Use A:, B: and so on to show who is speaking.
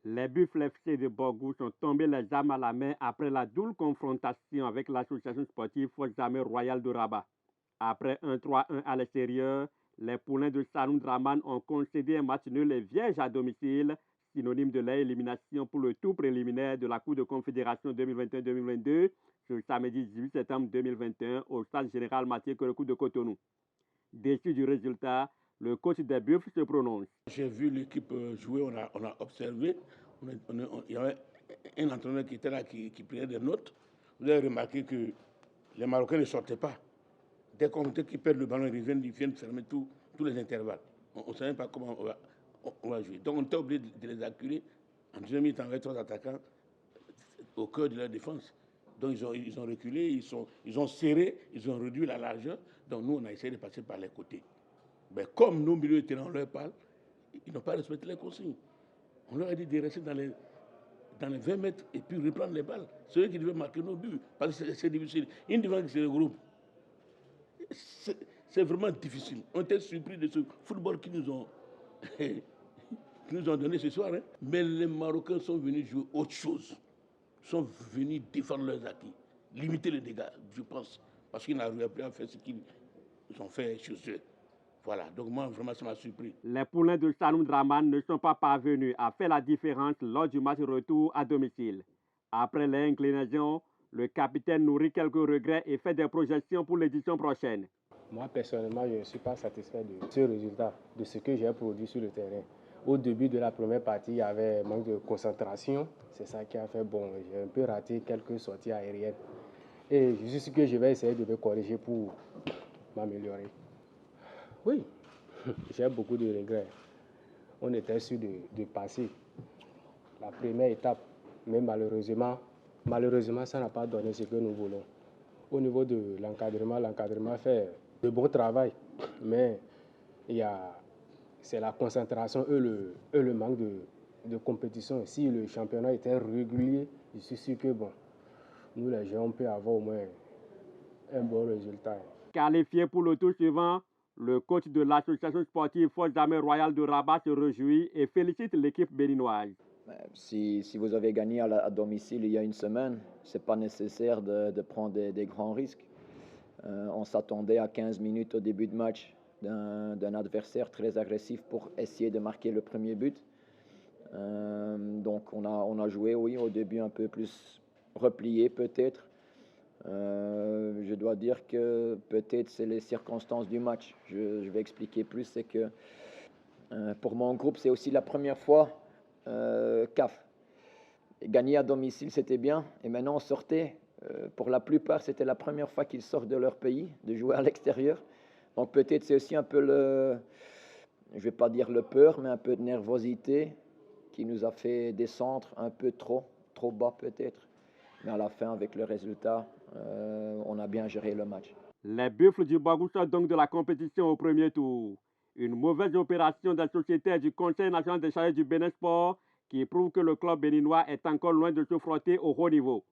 A: Les Buffles FC de Borgou sont tombés les armes à la main après la double confrontation avec l'association sportive Forces Armées Royales de Rabat. Après un 3-1 à l'extérieur, les poulains de Sanoum Draman ont concédé un match nul et vierge à domicile, synonyme de leur élimination pour le tour préliminaire de la Coupe de Confédération 2021-2022 ce samedi 18 septembre 2021 au stade général Mathieu Kérékou de Cotonou. Déçu du résultat, le coach des Buffles se prononce.
B: J'ai vu l'équipe jouer, on a observé. Il y avait un entraîneur qui était là, qui prenait des notes. Vous avez remarqué que les Marocains ne sortaient pas. Dès qu'ils perdent le ballon, ils viennent fermer tous les intervalles. On ne savait pas comment on va jouer. Donc on était obligé de les acculer en deuxième mi-temps avec 3 attaquants au cœur de leur défense. Donc ils ont reculé, ils ont serré, ils ont réduit la largeur. Donc nous, on a essayé de passer par les côtés. Mais comme nos milieux de terrain, on leur parle, ils n'ont pas respecté les consignes. On leur a dit de rester dans les 20 mètres et puis reprendre les balles. C'est eux qui devaient marquer nos buts. Parce que c'est difficile. Une défense qui se regroupe, c'est vraiment difficile. On était surpris de ce football qu'ils nous ont donné ce soir. Hein. Mais les Marocains sont venus jouer autre chose. Ils sont venus défendre leurs acquis, limiter les dégâts, je pense. Parce qu'ils n'arrivaient plus à faire ce qu'ils ont fait chez eux. Voilà, donc moi, vraiment, ça m'a surpris.
A: Les poulains de Sanoum Draman ne sont pas parvenus à faire la différence lors du match retour à domicile. Après l'inclinaison, le capitaine nourrit quelques regrets et fait des projections pour l'édition prochaine.
C: Moi, personnellement, je ne suis pas satisfait de ce résultat, de ce que j'ai produit sur le terrain. Au début de la première partie, il y avait un manque de concentration. C'est ça qui a fait bon. J'ai un peu raté quelques sorties aériennes. Et je suis sûr que je vais essayer de me corriger pour m'améliorer. Oui, j'ai beaucoup de regrets. On était sûr de passer la première étape, mais malheureusement, ça n'a pas donné ce que nous voulons. Au niveau de l'encadrement fait de bon travail, mais c'est la concentration et le manque de compétition. Si le championnat était régulier, je suis sûr que bon, nous les gens, on peut avoir au moins un bon résultat.
A: Qualifié pour le tour suivant, le coach de l'association sportive Forces Armées Royales de Rabat se réjouit et félicite l'équipe béninoise.
D: Si vous avez gagné à domicile il y a une semaine, ce n'est pas nécessaire de prendre des grands risques. On s'attendait à 15 minutes au début de match d'un adversaire très agressif pour essayer de marquer le premier but. Donc on a joué, oui, au début un peu plus replié peut-être. Je dois dire que peut-être c'est les circonstances du match. Je vais expliquer plus. C'est que pour mon groupe, c'est aussi la première fois CAF. Gagner à domicile, c'était bien. Et maintenant, on sortait. Pour la plupart, c'était la première fois qu'ils sortent de leur pays, de jouer à l'extérieur. Donc peut-être c'est aussi un peu je ne vais pas dire le peur, mais un peu de nervosité qui nous a fait descendre un peu trop bas peut-être. Mais à la fin, avec le résultat, on a bien géré le match.
A: Les Buffles du Borgou sortent donc de la compétition au premier tour. Une mauvaise opération des sociétaires du Conseil national des charretiers du Bénin Sport qui prouve que le club béninois est encore loin de se frotter au haut niveau.